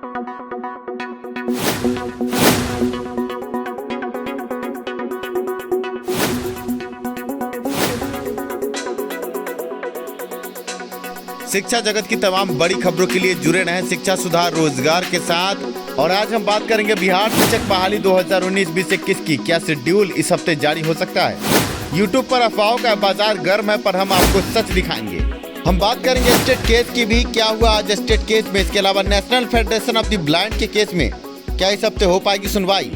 शिक्षा जगत की तमाम बड़ी खबरों के लिए जुड़े रहें शिक्षा सुधार रोजगार के साथ। और आज हम बात करेंगे बिहार शिक्षक बहाली 2019-2021 की क्या शेड्यूल इस हफ्ते जारी हो सकता है। यूट्यूब पर अफवाहों का बाजार गर्म है, पर हम आपको सच दिखाएंगे। हम बात करेंगे स्टेट केस की भी, क्या हुआ आज स्टेट केस में। इसके अलावा national federation of the blind के केस में क्या इस हफ्ते हो पाएगी सुनवाई।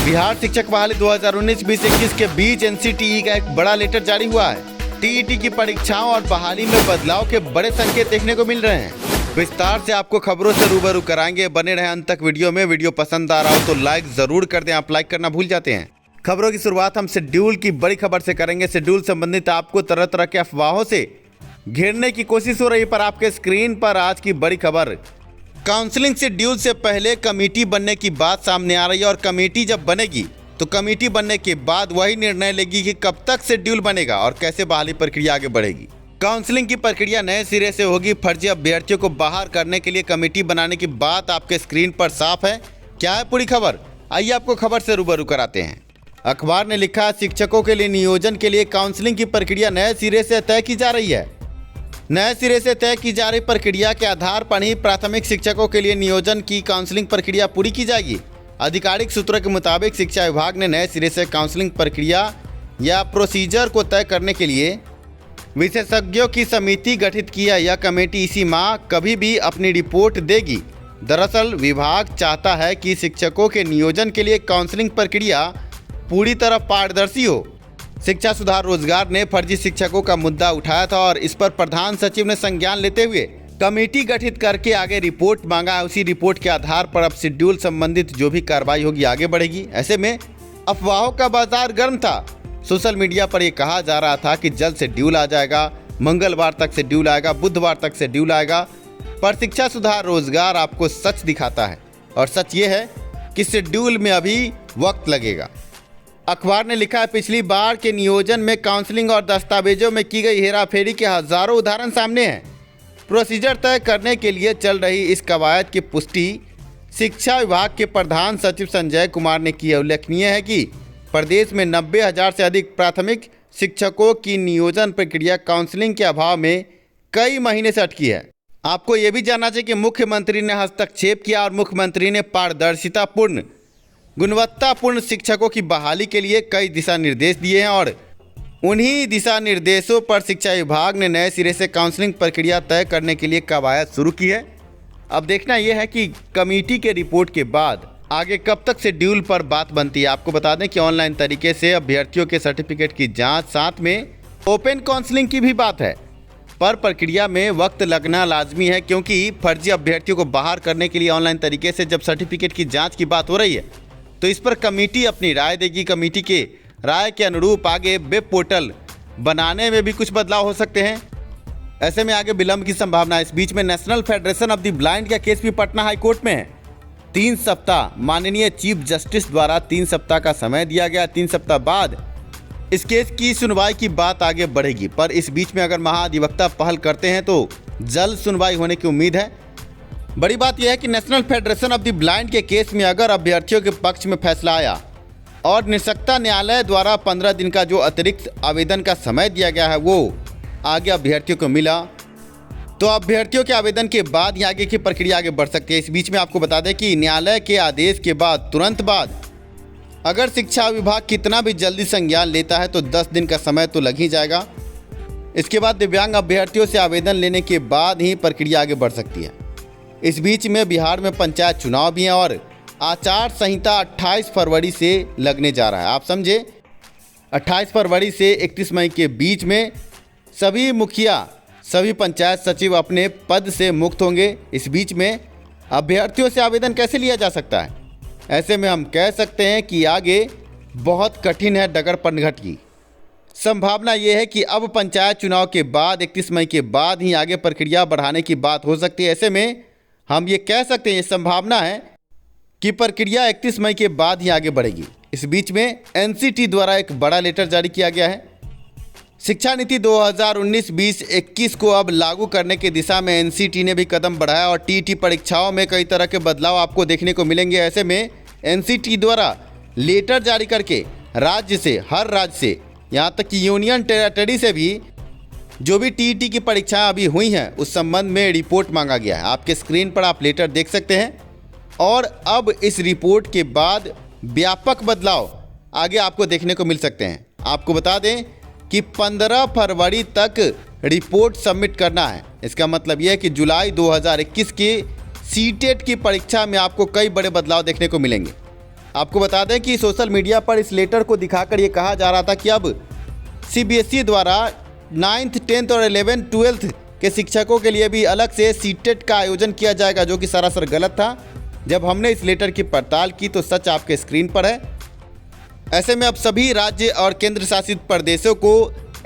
बिहार शिक्षक बहाली 2019-2021 के बीच एनसीटीई का एक बड़ा लेटर जारी हुआ है। टीईटी की परीक्षाओं और बहाली में बदलाव के बड़े संकेत देखने को मिल रहे हैं। विस्तार से आपको खबरों से रूबरू कराएंगे, बने रहें अंत तक वीडियो में। वीडियो पसंद आ रहा हो तो लाइक जरूर कर दें, आप लाइक करना भूल जाते हैं। खबरों की शुरुआत हम शेड्यूल की बड़ी खबर से करेंगे। शेड्यूल संबंधित आपको तरह तरह के अफवाहों से घेरने की कोशिश हो रही है, पर आपके स्क्रीन पर आज की बड़ी खबर। काउंसलिंग शेड्यूल से पहले कमेटी बनने की बात सामने आ रही है, और कमेटी जब बनेगी तो कमेटी बनने के बाद वही निर्णय लेगी कि कब तक शेड्यूल बनेगा और कैसे बहाली प्रक्रिया आगे बढ़ेगी। काउंसलिंग की प्रक्रिया नए सिरे से होगी। फर्जी अभ्यर्थियों को बाहर करने के लिए कमेटी बनाने की बात आपके स्क्रीन पर साफ है। क्या है पूरी खबर, आइए आपको खबर से रूबरू कराते हैं। अखबार ने लिखा, शिक्षकों के लिए नियोजन के लिए काउंसलिंग की प्रक्रिया नए सिरे से तय की जा रही है। नए सिरे से तय की जा रही प्रक्रिया के आधार पर ही प्राथमिक शिक्षकों के लिए नियोजन की काउंसलिंग प्रक्रिया पूरी की जाएगी। आधिकारिक सूत्रों के मुताबिक शिक्षा विभाग ने नए सिरे से काउंसलिंग प्रक्रिया या प्रोसीजर को तय करने के लिए विशेषज्ञों की समिति गठित किया। यह कमेटी इसी माह कभी भी अपनी रिपोर्ट देगी। दरअसल विभाग चाहता है कि शिक्षकों के नियोजन के लिए काउंसलिंग प्रक्रिया पूरी तरह पारदर्शी हो। शिक्षा सुधार रोजगार ने फर्जी शिक्षकों का मुद्दा उठाया था और इस पर प्रधान सचिव ने संज्ञान लेते हुए कमेटी गठित करके आगे रिपोर्ट मांगा। उसी रिपोर्ट के आधार पर अब शेड्यूल संबंधित जो भी कार्रवाई होगी आगे बढ़ेगी। ऐसे में अफवाहों का बाजार गर्म था। सोशल मीडिया पर यह कहा जा रहा था कि जल्द शेड्यूल आ जाएगा, मंगलवार तक शेड्यूल आएगा, बुधवार तक शेड्यूल आएगा। पर शिक्षा सुधार रोजगार आपको सच दिखाता है, और सच ये है कि शेड्यूल में अभी वक्त लगेगा। अखबार ने लिखा है, पिछली बार के नियोजन में काउंसलिंग और दस्तावेजों में की गई हेराफेरी के हजारों उदाहरण सामने हैं। प्रोसीजर तय करने के लिए चल रही इस कवायद की पुष्टि शिक्षा विभाग के प्रधान सचिव संजय कुमार ने की है। उल्लेखनीय है कि प्रदेश में 90,000 से अधिक प्राथमिक शिक्षकों की नियोजन प्रक्रिया काउंसलिंग के अभाव में कई महीने से अटकी है। आपको ये भी जानना चाहिए कि मुख्यमंत्री ने हस्तक्षेप किया और मुख्यमंत्री ने पारदर्शितापूर्ण गुणवत्तापूर्ण शिक्षकों की बहाली के लिए कई दिशा निर्देश दिए हैं, और उन्हीं दिशा निर्देशों पर शिक्षा विभाग ने नए सिरे से काउंसलिंग प्रक्रिया तय करने के लिए कवायद शुरू की है। अब देखना यह है कि कमेटी के रिपोर्ट के बाद आगे कब तक शेड्यूल पर बात बनती है। आपको बता दें कि ऑनलाइन तरीके से अभ्यर्थियों के सर्टिफिकेट की जांच, साथ में ओपन काउंसलिंग की भी बात है, पर प्रक्रिया में वक्त लगना लाजमी है, क्योंकि फर्जी अभ्यर्थियों को बाहर करने के लिए ऑनलाइन तरीके से जब सर्टिफिकेट की जाँच की बात हो रही है तो इस पर कमेटी अपनी राय देगी। कमेटी के राय के अनुरूप आगे वेब पोर्टल बनाने में भी कुछ बदलाव हो सकते हैं। ऐसे में आगे विलंब की संभावना है। इस बीच में national federation of the blind का केस भी पटना हाई कोर्ट में है। 3 सप्ताह माननीय चीफ जस्टिस द्वारा 3 सप्ताह का समय दिया गया। 3 सप्ताह बाद इस केस की सुनवाई की बात आगे बढ़ेगी, पर इस बीच में अगर महाधिवक्ता पहल करते हैं तो जल्द सुनवाई होने की उम्मीद है। बड़ी बात यह है कि national federation of the blind के केस में अगर अभ्यर्थियों के पक्ष में फैसला आया और निष्पक्ष न्यायालय द्वारा 15 दिन का जो अतिरिक्त आवेदन का समय दिया गया है वो आगे अभ्यर्थियों को मिला, तो अभ्यर्थियों के आवेदन के बाद ही आगे की प्रक्रिया आगे बढ़ सकती है। इस बीच में आपको बता दें कि न्यायालय के आदेश के बाद तुरंत बाद अगर शिक्षा विभाग कितना भी जल्दी संज्ञान लेता है तो 10 दिन का समय तो लग ही जाएगा। इसके बाद दिव्यांग अभ्यर्थियों से आवेदन लेने के बाद ही प्रक्रिया आगे बढ़ सकती है। इस बीच में बिहार में पंचायत चुनाव भी हैं और आचार संहिता 28 फरवरी से लगने जा रहा है। आप समझे, 28 फरवरी से 31 मई के बीच में सभी मुखिया, सभी पंचायत सचिव अपने पद से मुक्त होंगे। इस बीच में अभ्यर्थियों से आवेदन कैसे लिया जा सकता है? ऐसे में हम कह सकते हैं कि आगे बहुत कठिन है डगर पनघट की। संभावना ये है कि अब पंचायत चुनाव के बाद 31 मई के बाद ही आगे प्रक्रिया बढ़ाने की बात हो सकती है। ऐसे में हम ये कह सकते हैं, ये संभावना है कि प्रक्रिया 31 मई के बाद ही आगे बढ़ेगी। इस बीच में एनसीटी द्वारा एक बड़ा लेटर जारी किया गया है। शिक्षा नीति 2019-20-21 को अब लागू करने की दिशा में एनसीटी ने भी कदम बढ़ाया और टीईटी परीक्षाओं में कई तरह के बदलाव आपको देखने को मिलेंगे। ऐसे में एनसीटी द्वारा लेटर जारी करके राज्य से, हर राज्य से, यहाँ तक कि यूनियन टेरिटरी से भी जो भी टीईटी की परीक्षाएं अभी हुई हैं उस संबंध में रिपोर्ट मांगा गया है। आपके स्क्रीन पर आप लेटर देख सकते हैं और अब इस रिपोर्ट के बाद व्यापक बदलाव आगे आपको देखने को मिल सकते हैं। आपको बता दें कि 15 फरवरी तक रिपोर्ट सबमिट करना है। इसका मतलब यह है कि जुलाई 2021 की सीटेट की परीक्षा में आपको कई बड़े बदलाव देखने को मिलेंगे। आपको बता दें कि सोशल मीडिया पर इस लेटर को दिखाकर ये कहा जा रहा था कि अब सीबीएसई द्वारा 9th, 10th और 11th, 12th के शिक्षकों के लिए भी अलग से सीटेट का आयोजन किया जाएगा, जो कि सरासर गलत था। जब हमने इस लेटर की पड़ताल की तो सच आपके स्क्रीन पर है। ऐसे में अब सभी राज्य और केंद्र शासित प्रदेशों को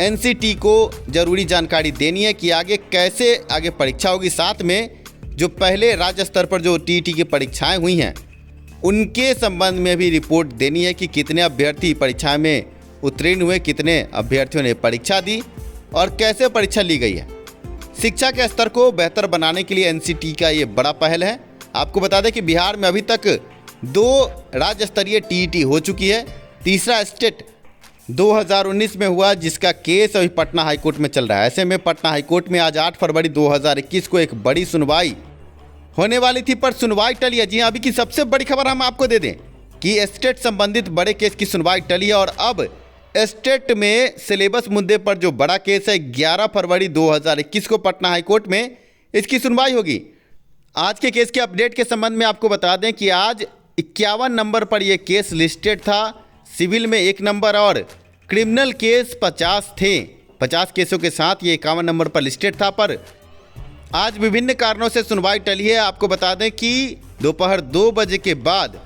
एनसीटी को जरूरी जानकारी देनी है कि आगे कैसे आगे परीक्षा होगी। साथ में जो पहले राज्य स्तर पर जो टीईटी की परीक्षाएं हुई हैं उनके संबंध में भी रिपोर्ट देनी है कि कितने अभ्यर्थी परीक्षा में उत्तीर्ण हुए, कितने अभ्यर्थियों ने परीक्षा दी और कैसे परीक्षा ली गई है। शिक्षा के स्तर को बेहतर बनाने के लिए एनसीटी का ये बड़ा पहल है। आपको बता दें कि बिहार में अभी तक 2 राज्य स्तरीय टीईटी हो चुकी है। तीसरा स्टेट 2019 में हुआ, जिसका केस अभी पटना हाईकोर्ट में चल रहा है। ऐसे में पटना हाईकोर्ट में आज 8 फरवरी 2021 को एक बड़ी सुनवाई होने वाली थी, पर सुनवाई टली है। जी हाँ, अभी की सबसे बड़ी खबर हम आपको दे दें कि स्टेट संबंधित बड़े केस की सुनवाई टली है और अब स्टेट में सिलेबस मुद्दे पर जो बड़ा केस है 11 फरवरी 2021 को पटना हाईकोर्ट में इसकी सुनवाई होगी। आज के केस के अपडेट के संबंध में आपको बता दें कि आज 51 नंबर पर यह केस लिस्टेड था। सिविल में 1 नंबर और क्रिमिनल केस 50 थे। 50 केसों के साथ ये 51 नंबर पर लिस्टेड था, पर आज विभिन्न कारणों से सुनवाई टली है। आपको बता दें कि दोपहर 2 बजे के बाद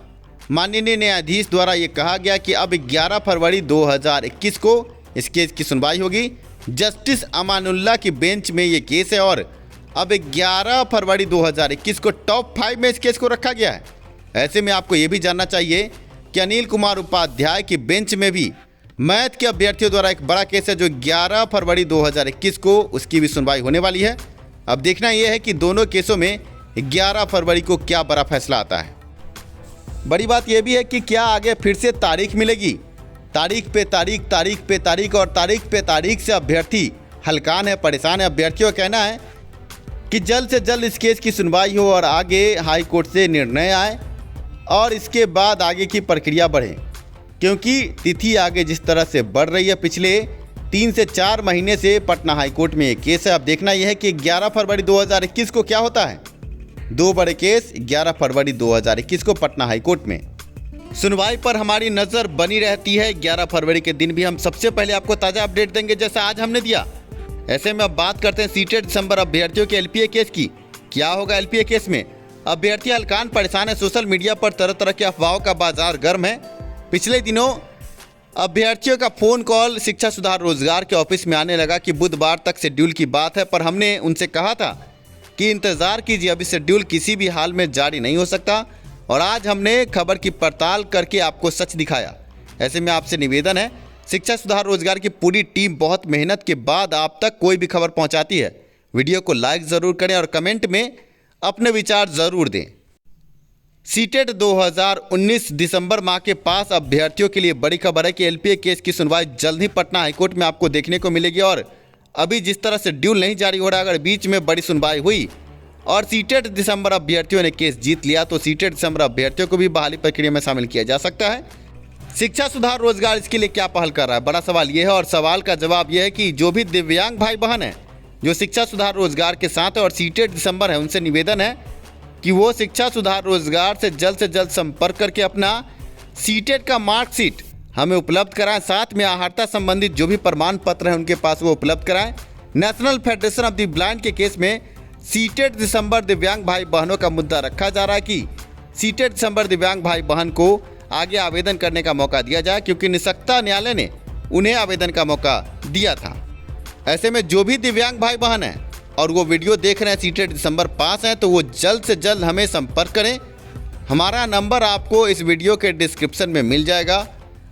माननीय न्यायाधीश द्वारा ये कहा गया कि अब 11 फरवरी 2021 को इस केस की सुनवाई होगी। जस्टिस अमानुल्लाह की बेंच में ये केस है और अब 11 फरवरी 2021 को टॉप 5 में इस केस को रखा गया है। ऐसे में आपको ये भी जानना चाहिए कि अनिल कुमार उपाध्याय की बेंच में भी मैथ के अभ्यर्थियों द्वारा एक बड़ा केस है जो 11 फरवरी 2021 को उसकी भी सुनवाई होने वाली है। अब देखना यह है कि दोनों केसों में 11 फरवरी को क्या बड़ा फैसला आता है। बड़ी बात यह भी है कि क्या आगे फिर से तारीख मिलेगी। तारीख पे तारीख, तारीख पे तारीख और तारीख पे तारीख से अभ्यर्थी हलकान है, परेशान है। अभ्यर्थियों का कहना है कि जल्द से जल्द इस केस की सुनवाई हो और आगे हाई कोर्ट से निर्णय आए और इसके बाद आगे की प्रक्रिया बढ़े, क्योंकि तिथि आगे जिस तरह से बढ़ रही है पिछले 3 से 4 महीने से पटना हाई कोर्ट में एक केस है। अब देखना यह है कि 11 फरवरी 2021 को क्या होता है। 2 बड़े केस 11 फरवरी 2021 को पटना हाई कोर्ट में सुनवाई पर हमारी नज़र बनी रहती है। 11 फरवरी के दिन भी हम सबसे पहले आपको ताज़ा अपडेट देंगे, जैसा आज हमने दिया। ऐसे में अब बात करते हैं सीटेट दिसंबर अभ्यर्थियों के एलपीए केस की। क्या होगा एलपीए केस में? अभ्यर्थी हलकान परेशान है। सोशल मीडिया पर तरह तरह की अफवाहों का बाजार गर्म है। पिछले दिनों अभ्यर्थियों का फ़ोन कॉल शिक्षा सुधार रोजगार के ऑफिस में आने लगा कि बुधवार तक शेड्यूल की बात है, पर हमने उनसे कहा था कि इंतज़ार कीजिए, अभी शेड्यूल किसी भी हाल में जारी नहीं हो सकता। और आज हमने खबर की पड़ताल करके आपको सच दिखाया। ऐसे में आपसे निवेदन है, शिक्षा सुधार रोजगार की पूरी टीम बहुत मेहनत के बाद आप तक कोई भी खबर पहुंचाती है। वीडियो को लाइक ज़रूर करें और कमेंट में अपने विचार ज़रूर दें। सीटेट 2019 दिसंबर माह के पास अभ्यर्थियों के लिए बड़ी खबर है कि एलपीए केस की सुनवाई जल्द ही पटना हाईकोर्ट में आपको देखने को मिलेगी। और अभी जिस तरह से शेड्यूल नहीं जारी हो रहा, अगर बीच में बड़ी सुनवाई हुई और सीटेट दिसंबर अभ्यर्थियों ने केस जीत लिया तो सीटेट दिसंबर अभ्यर्थियों को भी बहाली प्रक्रिया में शामिल किया जा सकता है। शिक्षा सुधार रोजगार इसके लिए क्या पहल कर रहा है? बड़ा सवाल यह है और सवाल का जवाब यह है कि जो भी दिव्यांग भाई बहन हैं जो शिक्षा सुधार रोजगार के साथ है और सीटेट दिसंबर है, उनसे निवेदन है कि वो शिक्षा सुधार रोजगार से जल्द संपर्क करके अपना सीटेट का मार्कशीट हमें उपलब्ध कराएं। साथ में आहारता संबंधित जो भी प्रमाण पत्र हैं उनके पास वो उपलब्ध कराएं। National federation of the blind के केस में सीटेट दिसंबर दिव्यांग भाई बहनों का मुद्दा रखा जा रहा है कि सीटेट दिसंबर दिव्यांग भाई बहन को आगे आवेदन करने का मौका दिया जाए, क्योंकि निष्पक्ष न्यायालय ने उन्हें आवेदन का मौका दिया था। ऐसे में जो भी दिव्यांग भाई बहन हैं और वो वीडियो देख रहे हैं सीटेट दिसंबर पास हैं तो वो जल्द से जल्द हमें संपर्क करें। हमारा नंबर आपको इस वीडियो के डिस्क्रिप्शन में मिल जाएगा।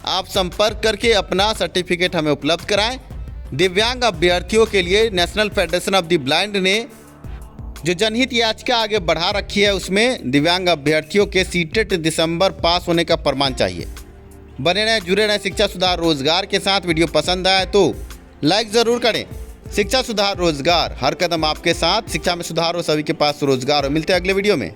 आप संपर्क करके अपना सर्टिफिकेट हमें उपलब्ध कराएं। दिव्यांग अभ्यर्थियों के लिए national federation of the blind ने जो जनहित याचिका आगे बढ़ा रखी है, उसमें दिव्यांग अभ्यर्थियों के सीटेट दिसंबर पास होने का प्रमाण चाहिए। बने रहें, जुड़े रहें शिक्षा सुधार रोजगार के साथ। वीडियो पसंद आए तो लाइक ज़रूर करें। शिक्षा सुधार रोजगार, हर कदम आपके साथ। शिक्षा में सुधार हो, सभी के पास रोजगार हो। मिलते हैं अगले वीडियो में।